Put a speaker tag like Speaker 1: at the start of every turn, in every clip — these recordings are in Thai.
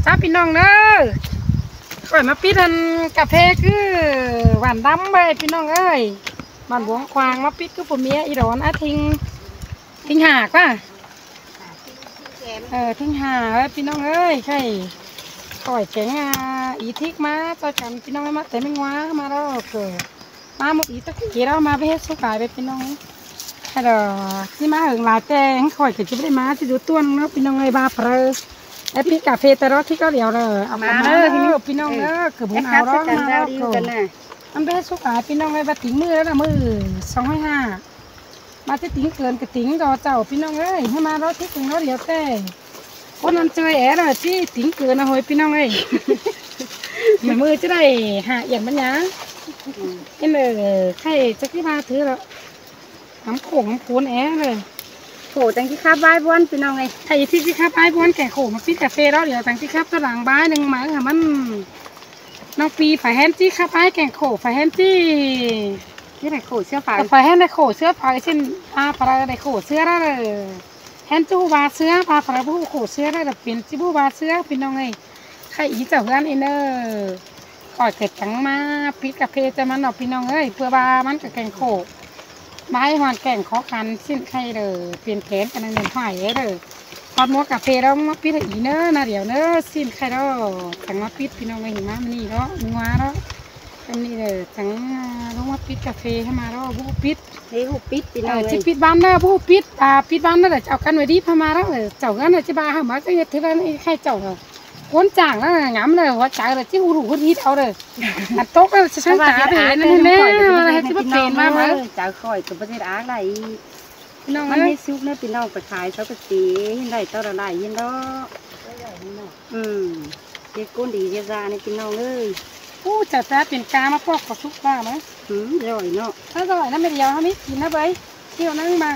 Speaker 1: จ้าพี่น้องเด้อก่อนมาปิดอันกาแฟคือหวานดำไปพี่น้องเอ้ยบ้านหลวงควางมาปิดคือผมเมียอีดอนอาทิ้งหากว่ะทิ้งหาพี่น้องเอ้ยใช่ก่อยแข็งอีทิกมาต่อกันพี่น้องมาแต่ไม่งว้ามาแล้วเกิดมาหมดอีตะกี้เรามาไปเฮ็ดสุกายไปพี่น้องฮัลโหลที่มาหึงหลายแต่งข่อยก็จะไม่ได้มาที่ดูต้วนเนาะพี่น้องเอ้ยบาเพลไอ้พี่กาแฟแต่รถที่ก็เดี๋ยวเลยเอามาเลยพี่น้องเอ้ยเกือบบุญเอาร้องมาแล้วเกิดอันไปเฮ็ดสุกายพี่น้องเอ้ยมาติ๋งมือแล้วนะมือ250มาที่ติ๋งเกินกับติ๋งดอเจ้าพี่น้องเอ้ยให้มารถที่ถึงรถเดี๋ยวแต่คนนั้นเจอแอ๋เลยที่ติ๋งเกินนะเฮ้ยพี่น้องเอ้ยเหมือนมือจะได้หาอย่างมันยังเอ็นใครจะที่มาถือแล้วน้ำโขงน้ำพูนแอ๋เลยโขจังที่คาบใบบ้วนพี่น้องไงใครที่คาบใบบ้วนแก่โขมาปิดกาแฟแล้วเดี๋ยวจังที่คาบตะหลังใบหนึ่งหมายค่ะมันน้องปีฝ่ายแฮนที่คาบใบแก่โขฝ่ายแฮนที่นี่ไหนโขเสื้อฝ่ายแฮนในโขเสื้อฝ่ายเช่นปลาปลาในโขเสื้อได้เลยแฮนจูบาเสื้อปลาปลาผู้โขเสื้อได้แบบเป็นจิบูบาเสื้อพี่น้องไงใครอีเจ้าเพื่อนอินเนอร์ก่อยเกิดจังมาปิดกาแฟจะมันออกพี่น้องเอ้ยเพื่อบามันกับแก่โขไม้หอนแก่งขอคันสิ้นไข่เลยเปลี่ยนแขนกันนั่นหายเลยทอดหม้อกาแฟแล้วมาปิดอีเนอร์นะเดี๋ยวเนอร์สิ้นไข่แล้วจังมาปิดพี่น้องไงหิมะมันนี่แล้วมึงว่าแล้วอันนี้เลยจังต้องมาปิดกาแฟให้มาแล้วบูปิดนี่บูปิดพี่น้องเลยปิดบ้านเนอร์บูปิดปิดบ้านเนอร์เจ้ากันไว้ดีพมาแล้วเจ้ากันจะบ้าหามาจะถือว่าไข่เจ้าคนจ่างแล้วงามเลยว่าจ่ายเลยที่หูหูที่เอาเลยอันโต๊ะก็จะช่างจ่าไปนั่นแน่อะไรที่มันเป็นมากเลยจ่าคอยกับประเทศอาอะไรน้องมันให้ซุกเนี่ยพี่น้องไปขายเขาก็ตียินได้ต่อละลายยินดอกเด็กก้นดีเจ้าเนี่ยพี่น้องเลยผู้จัดแต่เป็นกามาพวกขอซุกบ้าไหมร่อยเนาะถ้าร่อยนั่นไม่เดียวเขาไม่กินนะเบ้ยเที่ยวนั่งมา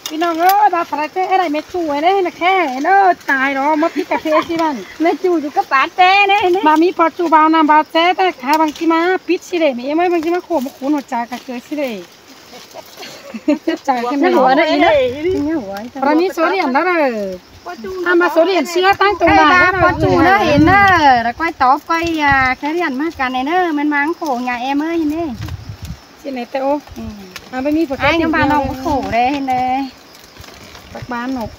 Speaker 1: พี่น้องเอ้ยบาปลาเต้อะไรเม็ดจูไอ้เนี่ยนะแค่เนาะตายหรอมดพิกาเฟสิมันเม็ดจูอยู่กับปาเต้เนี่ยบามีปอจูบาวนำบาเต้แต่ขาบางทีมาปิดสิเลยมีไหมบางทีมาโขมขุนหัวใจกันเกิดสิเลยใจกันไม่หัวนะอีนะตอนนี้โซเดียมแล้วเลยถ้ามาโซเดียมเชื้อตั้งตรงไหนปอจูเนาะเห็นเนาะแล้วก้อยตอบก้อยแค่เรียนมากกันเนาะมันมังโขงยาเอ็มเอ้ยนี่สิไหนเต้โอ้ไม่มีผลกระทบยังบ้านเราโขเลยเห็นเลยปักบ้านหนก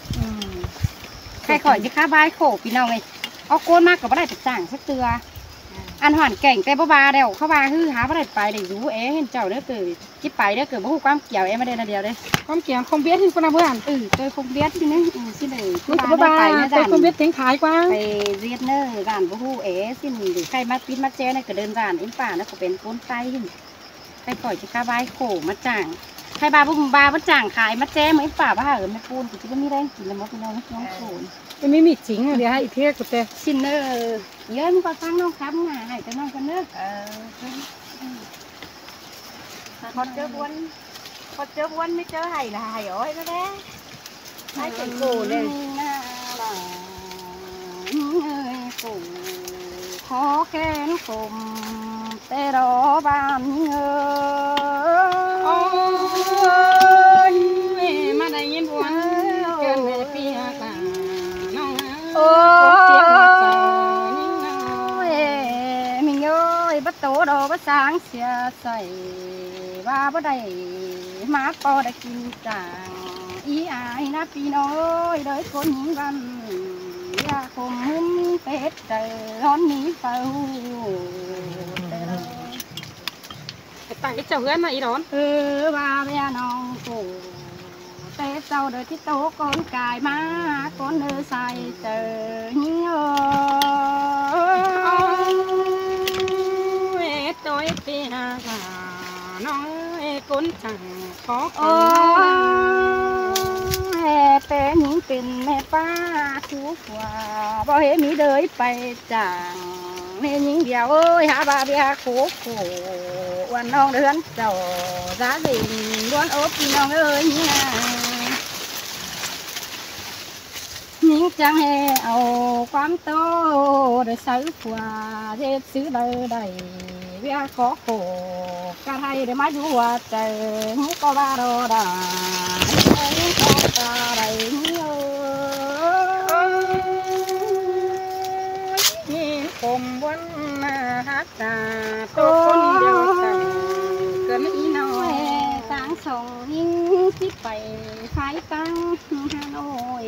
Speaker 1: ใครขอจะฆ่าบ้านโขพี่น้องเลยเอาโกนมากกับอะไรต่างสักเตืออันหอนเก่งแต่บ้าเดียวเข้าบ้านคือหาอะไรไปเดี๋ยวรู้เห็นเจ้าเด้อเกิดจิ๊บไปเด้อเกิดบ่ฮู้ความเกี่ยวไม่ได้นะเดียวเลยความเกี่ยวคงเบี้ยที่คนละเพื่อนเจอคงเบี้ยที่นี่ที่ไหนที่บ้านไปเนี่ยจ้ะคงเบี้ยเต็งขายกว่าไปเรียนเนอร์ร้านบ่ฮู้สิ้นหรือใครมาปิดมาเจ้เนี่ยก็เดินร้านอินป่านะก็เป็นคนไทยใครขอจะฆ่าบ้านโขมาจ่างใครบาบุ้งบาบ้าจ่างขายมาแจ้ไม่ป่าบ้าไม่ปูนกูจะไม่ได้กินแล้วมั้งน้องโขนไม่มีจริงเดี๋ยวให้อีเทียกูแต่ชินเนอร์เยอะมันก็ฟังน้องครับง่ายแต่น้องกันเนอะพอเจอวนไม่เจอไห่ละไห่อ้อยแล้วแหละไห่เป็นโกเลยกูขอแค้นคมแต่รอบานมาได้ยินบวนเกินให้ปีกาน้องมิงโอ้ยบัดโตดอกบัดสางเสียใส่ว่าบัดได้มาพอได้กินจางอีอายนะพี่น้อยโดยคนยิงกันอยากคมหุ้มเป็ดเตอร้อนนี้เฝ้าตายเจ้าเพื่อนมาอีร้อนว่าเมียน้องกูเตะเจ้าเดือที่โตก้นกายมาก้นเดือใส่เจอหิ้งตัวเปียกน้องก้นจังขอเป็นหญิงเป็นแม่ป้าทุกว่าบ่เห็นมีเดยไปจังแม่หญิงเดียวเอ้ยหาบาเบียโควันน้องเดือนเจ้าจ้าดินล้วนอบพี่น้องเอ้ยนี่นะหญิงจังให้เอาความโตโดยซื้อผัวเจ็บซื้อได้เบียขอโคกระไทยได้มาอยู่ว่าเจอหก็ว่าเราได้ตาไร
Speaker 2: ไฟตั้งฮานอย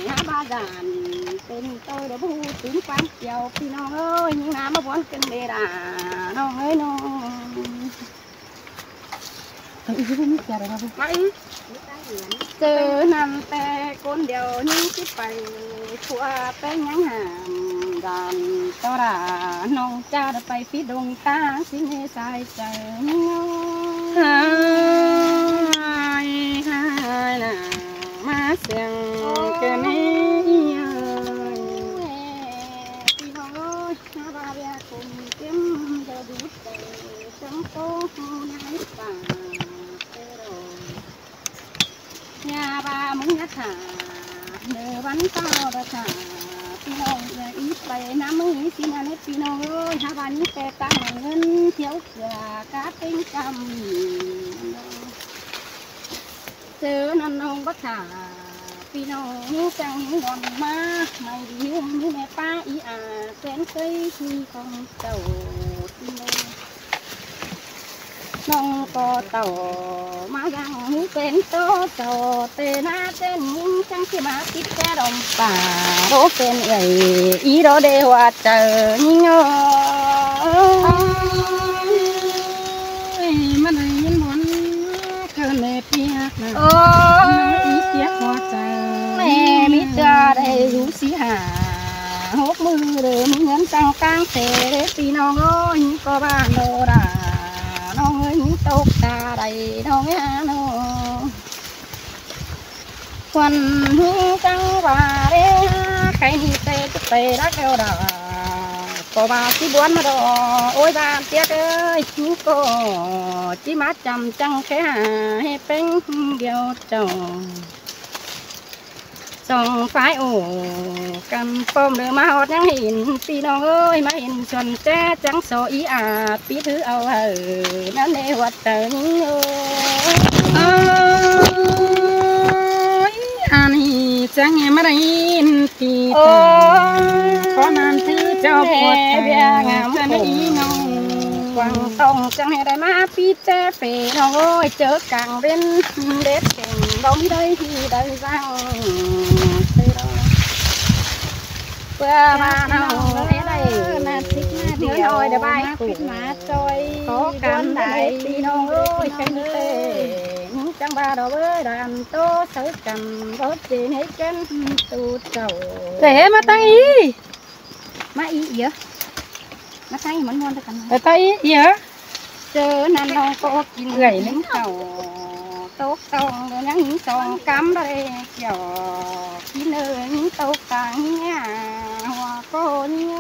Speaker 2: หาบาดานเป็นตัวเดบูถึงฟังเกี่ยวพี่น้องเอ้ยยิงน้ำมาบอนกันเดราน้องเอ้ยน้อง
Speaker 1: ต้องอีกที่นี่แกอะไรครับมาอี
Speaker 2: เจอนำแต่คนเดียวยิ่งคิดไปทั่วไปยังหามดานตอราน้องจ้าไปฟิดงตาสิเนสายเจอน้องหายน่ะมาเสียงแก่นี้พี่น้องเอ้ยนาบาเรียคงเต็มเดือดดุดจังโตในป่าญาบามึงยะถาเดือวันเต้าระถาพี่น้องเลยอีไปน้ำมึงอีสินาเล็ดพี่น้องเอ้ยหาบานี้แต่ตั้งเงินเที่ยวเสือกาเป็นกำเจอนันน้องบักถาพี่น้องจังงอนมาไม่ดีมีแม่ป้าอีอาแสนเคยมีของเจ้าพี่น้องก็เต่ามายังเป็นโตเต่าเตน่าเต้นยิ่งจังที่มาติดแก่ดมป่าโรเป็นเอ๋ยอีโรเดว่าเจอยิ่ง
Speaker 1: มันได้ยินหมอนเกินแม่เปียกนะอีเปียกหัวใจ
Speaker 2: แม่มิตรได้รู้สิหาหกมือเดิมเงินจังกลางเตะพี่น้องโอ้ยก็บ้านโดราน้องเอ้ยตกตาใดน้องฮาโนควันหูจังว่าเด้ใครนี่เตะจะเตะรักเอวดาก็บาที่บ้วนมาดอโอ้ยบ้านเตี้ยเอ้ยนี่ก็จิมาจำจังแค่หาให้เป็นเดียวเจ้าส่องไฟโอ้กันปมเดือมาหอดยังเห็นพี่น้องเอ้ยมาเห็นชนแจ้จังโซอีอาปีถือเอานั่นเอวัดเตอร์นี่
Speaker 1: โอ้ยอันนี้จังมาได้ยินปีตาขอนานถือเจ้าปวดใจงามจะได้น้อง
Speaker 2: กวางตองจังให้ได้มาปีแจ้เฟ่น้องโอ้ยเจอกลางเว้นเด็ดเก่งบ่มีได้ที่ได้จังเพื่อมาน้องได้นาทิกนาเดียวเดี๋ยวไปปิดมาจอยขอกันได้พี่น้องโอ้ยกันเต้จังบาดอกเอ้ยดันโตใส่กันรถจีนให้กันตูเจ้า
Speaker 1: เดี๋ยวมาตั้งอี
Speaker 2: มาอีเยอะมาตั้งอีมันมวนกัน
Speaker 1: มาตั้งอีเยอะ
Speaker 2: เจอนั่นน้องก็กินเอื่อยนึ่งเข่าโต๊ะตองเดี๋ยวนั่งสองกำเลยเกี่ยวกินเอื่อยโต๊ะต่างเนี่ยหัวโกเนี่ย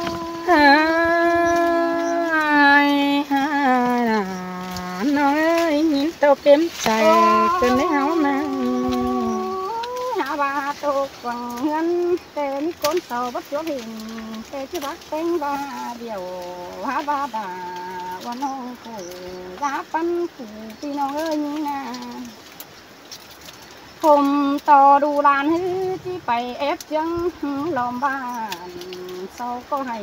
Speaker 1: น้องเอ้ยยิ้มโตเต็มใจจนได้เฮามา
Speaker 2: หาว่าโตกวังเงินเต็มก้นเสาบัดยกหินเตะที่บักเป็นว่าเดียวหาว่าด่าว่าน้องกูยาปันกูพี่น้องเอ้ยนี่นะผมต่อดูลานฮือที่ไปเอฟยังล้อมบ้านเศร้าก็ให้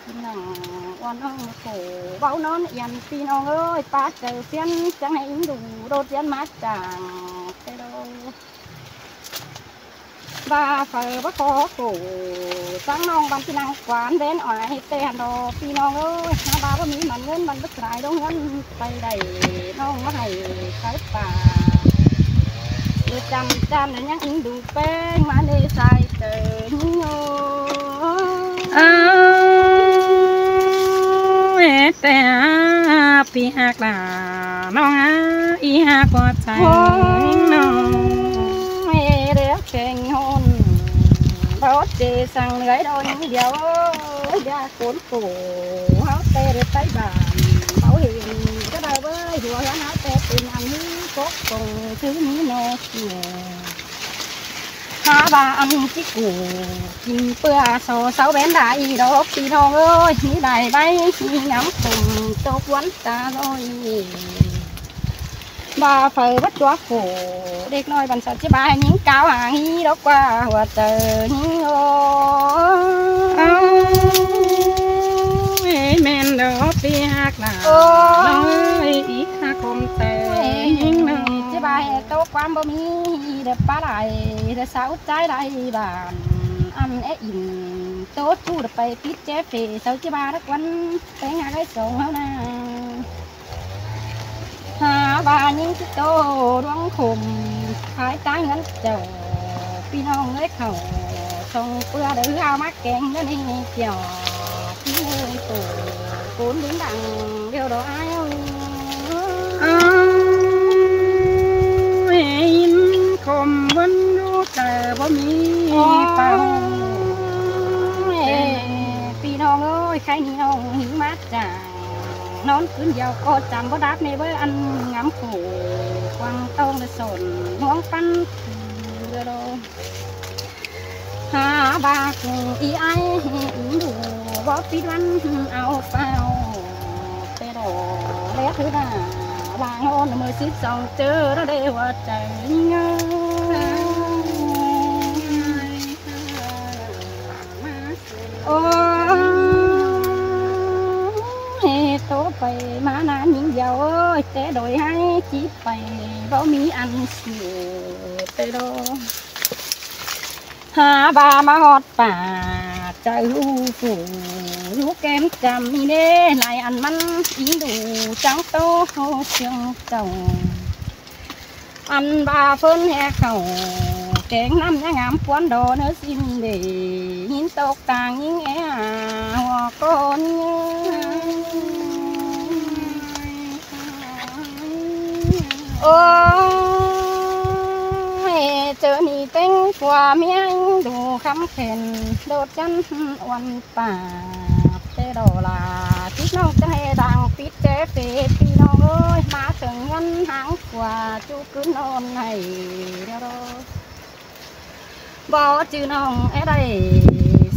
Speaker 2: กินนั่งว่าน้องกูเบานอนยันพี่น้องเอ้ยป้าเจอเสียนจังให้ดูโดดยันมาจางไปโดบาเฟอร์บาขอกูสังน้องบันที่นางกวานเดินอ่อยให้เตะดอพี่น้องเอ้ยนาบาบ่มีมันเงินมันบัดสายดงเงินไปได้น้องมาให้ขายป่าดูจำแล้วยังดูแป้งมาในสายเตอโง่
Speaker 1: แต่ปีหักลาน้องอีหักว่าใจน้อง
Speaker 2: เรียกเข่งหนรถเจสั่งเหนื่อยโดนเดียวยาโกนปูเขาเตะใต้บ้านเขาเห็นก็ได้เว้ยหัวหน้าเตะเป็นอันนี้ก็คงซื้อนี้โนเกียหาบาอันที่กูกินเปลือกโซเสาเบนได้ดอกพี่น้องเอ้ยมีได้ใบมีน้ำตุ่มตกวันตาลอยบาเฟอบัดจัวโขเด็กน้อยบรรษัทที่บาหญิงเก่าหางฮีดอกว่าหัวเตอหิ้งโอ้
Speaker 1: แม่นดอกปีหักลาน้องอีหักคมแต่หิ้งน้อง
Speaker 2: ที่บา โตความบ่มีเด้อปลาไหลเด้อสาวใจได้บ้านอันเออินโตจูดไปปิดเจฟเสาจิบารักวันแต่งหาได้ส่งเฮานาหาบายิงสิโตดวงคมขายตาเงินเจ้าพี่น้องเอ้ยเขาส่งเปลือเด้อเอามาแกงนั่นเองเกี่ยวพี่เอ้ยโตปูนดิ้งดังเดียวดอกอ้าย
Speaker 1: ยินคมวันรู้แต่บ่มีเป่า
Speaker 2: พี่น้องเอ้ยใครนี่น้องหิมาจ่างนอนคืนเดียวก็จำบ่ดับในเว้ยอันงามโขกวางต้องได้สนห่วงปันเรือโดหาบากอีไอดูบ่ปิดวันเอาเฝ้าเตโดเล็กคือหน้าบางโอนมือสิสองเจอแล้วได้ว่าใจเงาโอ้โตไปมานานยิ่งยาวแต่โดยให้จีบไปบ่มีอันเสียไปโดหาบามาฮอดป่าใจหูฝูลูกแก้มจำมีเน่นายอันมันอิงดูจังโตเชียงเจ้าอันบาเฟินแห่เขาแกงน้ำยังงามปวนโดเนื้อสิ้นเดยินตกต่างยิงแอหัวก้นโอ้เจอนี่เต็งกว่าเมียดูคำเข็นโดดจันวันป่าเตโดลาที่น้องจะให้ดังปิดเจเฟพี่น้องเอ้ยมาถึงเงินหางกว่าจูขึ้นนอนให้เดี๋ยวบ่จื้อน้องไอ้ได้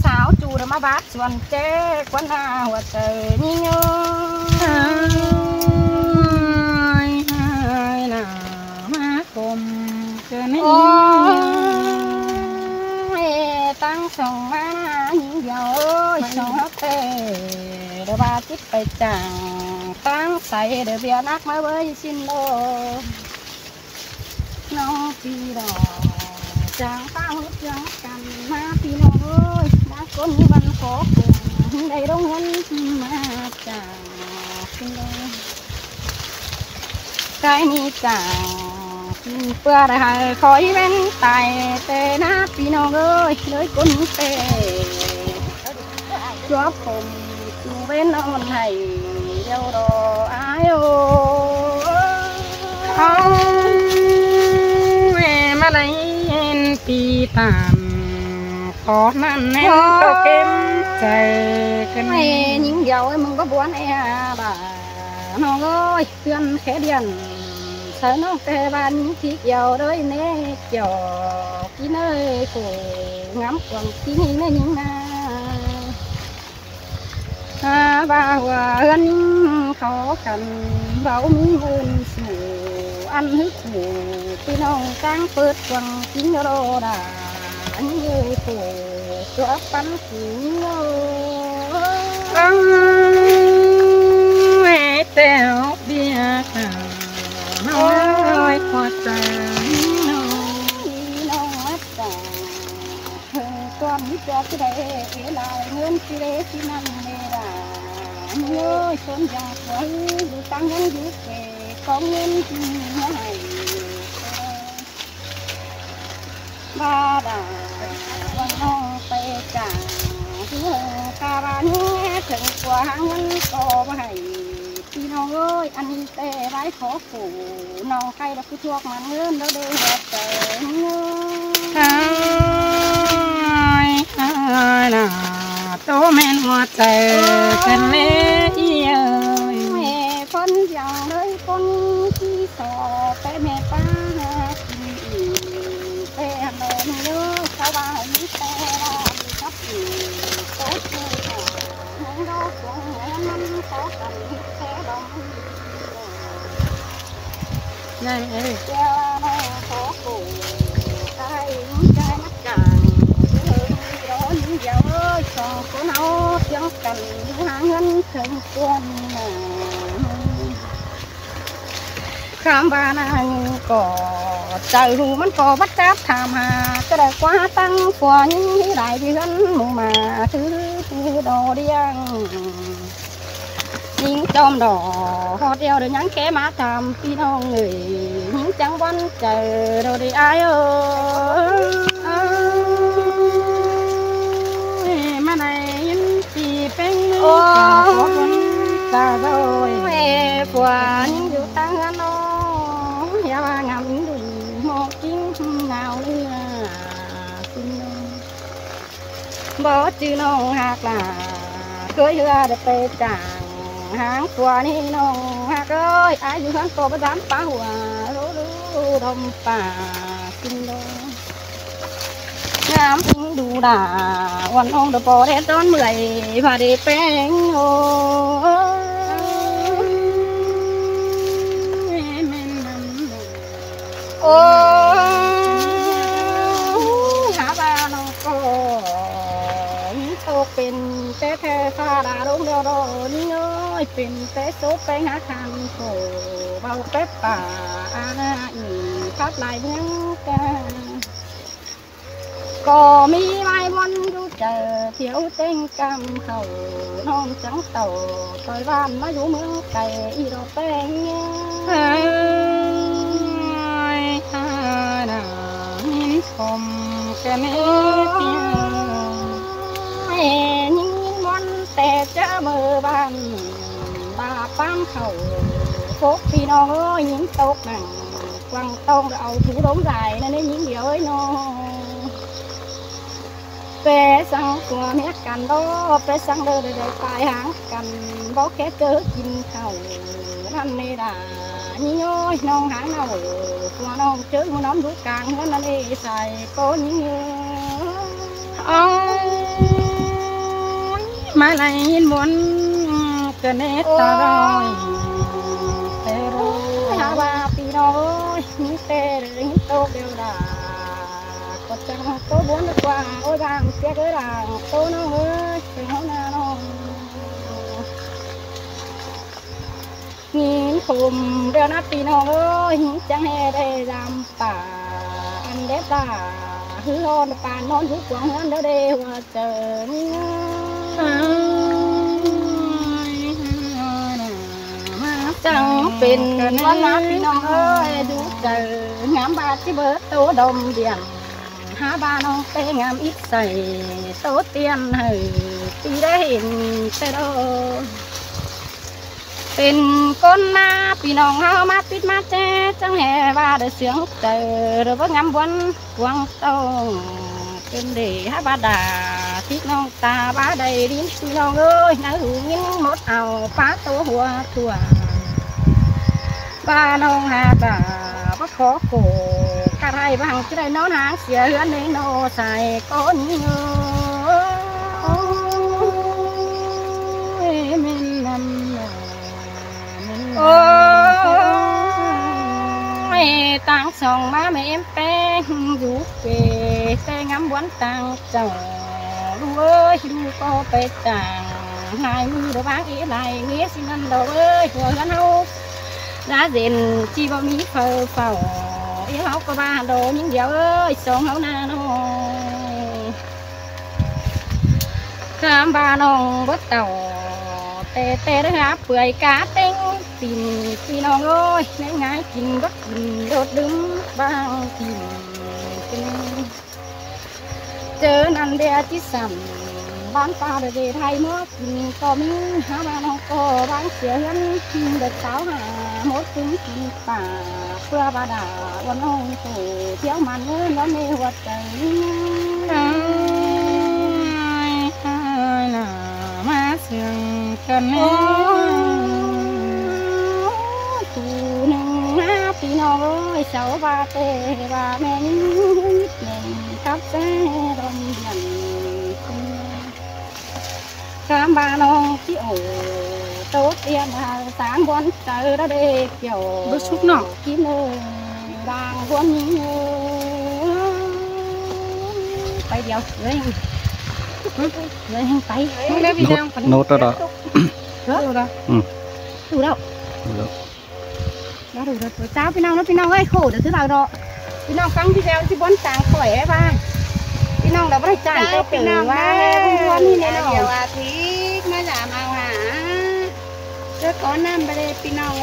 Speaker 2: สาวจูดมาบาดส่วนเจ๊กวนหน้าหัวใจยิ่งเอ้
Speaker 1: ยน่ะมาคมเกินนี่
Speaker 2: ตั้งส่งมายิ่งเดียวส่งเขาเตะเดี๋ยวบาจิตไปจังตั้งใส่เดี๋ยวเบียนักมาเว้ยสิ้นโลน้องพี่ดอกจางป้าหุบยังกันมาพี่น้องเอ้ยมาคนวันขอคุณได้ดงเงินมาจางสิ้นโลใจนี้จางเพื่อได้คอยเว้นตายแต่หน้าพี่น้องเอ้ยเลยคนเตะจวบผมจูเว้นนอนให้เดียวรออายโอ้
Speaker 1: มาได้เห็นปีตามขอนั่นแน่โตเก็มใจกัน
Speaker 2: ไม่ยิ่งเดียวมึงก็บวนไอ้บ่าน้องเอ้ยเพื่อนแค่เดียนเธอน้องแต่บ้านที่เกี่ยวด้วยเน่เกี่ยวกินเอ้ยโผงามกว่าที่นี่เน่ยิ่งนาบ่าว่าเอิ้นเขากันเบามีเงินสู่อันฮึกหูพี่น้องตั้งเปิดกวังกินโรดาอันเอ้ยโผตัวปันหู
Speaker 1: แม่แต้วเบียค่ะน้อยพอใจ
Speaker 2: น้องมัดใจตัวมีเจ้าที่ได้ลายเงินที่ได้ที่นั่นเลยล่ะเนื้อชนยาสวยอยู่ตั้งเงินอยู่เก๋ของเงินที่ให้บ้าด่าวันน้องไปจ่าเพื่อการบ้านถึงกว่าเงินก็ไม่พี่น้องเอ้ยอันนี้แต่ไว้ขอปู่น้องใครเราคือพวกมันเงินเราได้หัวใจเงิ
Speaker 1: นน่ะโตแม่นหัวใจกันเลย
Speaker 2: แม่คนอย่างเลยคนที่สอบแต่แม่ป้ากินอีกแต่แม่เยอะชาวบ้านมีแต่เราทับอีกโต๊ะเจ้าหงดอกหงมันขอกันแค่ดอก
Speaker 1: นั่นเอ้ย
Speaker 2: เจ้าขอปู่ใจใจนักจางร้อนเยอะสองคนเอาเสียงกันหาเงินถึงควรน่ะข้ามบ้านก่อน ใจรู้มันก็วัดจับถามหาก็ได้กว่าตั้งกว่ายิ่งหลายเดือนหมู่มาถือดอเดียงยิงจอมดอกฮอดเดียวเดี๋ยวยังแค่มาทำพี่น้องเอ้ยยิงจังวันเจอเราได้อายเอ้
Speaker 1: ยมาไหนยินตีเป็นมือ
Speaker 2: โอ้
Speaker 1: ตาโดย
Speaker 2: กว่ายิงอยู่ตั้งกันน้องอย่าว่างามดูหมอกกิ้งเงาเนื้อคุณน้องบ่จื้อน้องหักหลาเคยเหือได้ไปจางหางตัวนี้น้องหักเอ้ยอายุทั้งตัวประจำป่าหัวรู้ดมป่ากินดงงามอิงดูด่าวันน้องเดปอได้ตอนเมื่อยพาได้แป้งโอ้โอ้หาบ้านน้องก็โตเป็นแต่แท้ฟ้าดาลงเดียวดอนน้อยเป็นแต่โซไปหาคันโผเบาเป๊บป่าอาณาอีพัดลายเมืองกันก็มีลายวันดูเจอเที่ยวเต้งกำเขาน้องจังเต่าต่อยบ้านมาอยู่เมืองไก่อีดอกแป้ง
Speaker 1: เฮ้ยฮานาหินคมกันเอเตีย
Speaker 2: ยิงวันแต่จะมือบ้านบาปั้มเขาพกพี่น้องเอ้ยยิงตกหนังกวางต้องเอาถูดมใส่นั่นนี่ยิงเดียวเอ้ยน้องเปสังตัวเมียกันดอเปสังเดินได้ตายหางกันบอกแค่เกิดกินเขานั่นนี่ด่ายิงเอ้ยน้องหางเอาตัวน้องเจอมันนอนดูกลางนั่นนี่ใส่ก้นยิง
Speaker 1: โอ้ยมาไหนยินวนกันเนตตาลอยเตโร
Speaker 2: หาว่าปีน้อยนี่เตะหิโตเดียวดาก็จังโตบ้วนกว่าโอ้ยบางเสียก็ด่างโตน้องเอ้ยเป็นห้องนาน้องหินคมเดียวนะปีน้องเอ้ยหิจังให้ได้ลำป่าอันเด็ดด่าฮือฮอนป่านอนทุกวันนั้นเดี๋ยวเดียวเจอนี่จังเป็นวันนับพี่น้องเอ้ยดูเจองามบาดที่เบิดโตดมเดียงหาบ้านน้องเตงามอีกใส่โตเตียนให้ปีได้เห็นแต่โดเป็นก้นมาพี่น้องเฮามาปิดมาแจ้จังแห่ว่าได้เสียงเจอหรือว่างามวันกวางโตเป็นเดหาบาดาที่น้องตาบ้าได้ดินพี่น้องเอ้ยน้าหูยิ้มหมดเอาป้าโตหัวตัวบ้าน้องหาบ่าบ่ขอโกกระไรบางจะได้น้องหางเสียเฮือนในโนใส่ก้นเงยมินนำโอ้ยตั้งสองมาแม่เอ็มแป้งอยู่เกแต่งามวันตั้งเจ้าลูกเอ้ยลูกก็ไปต่างหายมือเดือบางอีไหลเงี้ยสินั่นเด้อเอ้ยหัวกันเฮาน้าเด่นจีบมีเฝ้าอีเฮาก็บ้าโดยิ่งเดียวเอ้ยสองเฮาหน้าน้องข้ามบ้านน้องบ่เต่าเตะได้หาเปื่อยกาเต็งปิ่นพี่น้องเอ้ยในง่ายกินก็กินโดดดึงบางกินเจอนันเดียที่สั่นบ้านป่าเด็ดไทยเมื่อกินก็มีหาบ้านน้องก็บ้านเสียเงินเด็กสาวหาหมดถึงกินป่าเพื่อบาดาวันน้องโตเที่ยวมันเงินแล้วในหัวใจ
Speaker 1: มาเสียงกันเนา
Speaker 2: ตูหนึ่งพี่น้องเอ้ยเสาบาเตบาแม่ยิ่งเก่งกับแซ่ดมยันข้ามบ้านน้องที่โอโตเตียนสามวันเจอได้เด็กเกี่ยวกินเลยบางวันนี้ไปเดียวเลยไป
Speaker 3: โน้ตแล้ว
Speaker 2: ดูแล้วดูแล้วเจ้าพี่น้องนะพี่น้องเอ้ยโคเดี๋ยวซื้อเราดอก พี่น้องฟังพี่แล้วสิบ่นจางข่อยให้บ้างพี่น้องเราบ่ได้จ้างก็เป็นว่าพวกนี้แน่เดี๋ยวอาทิตย์มาหลามเอาหาเจ้าก้อนน้ำไปเลยพี่น้อง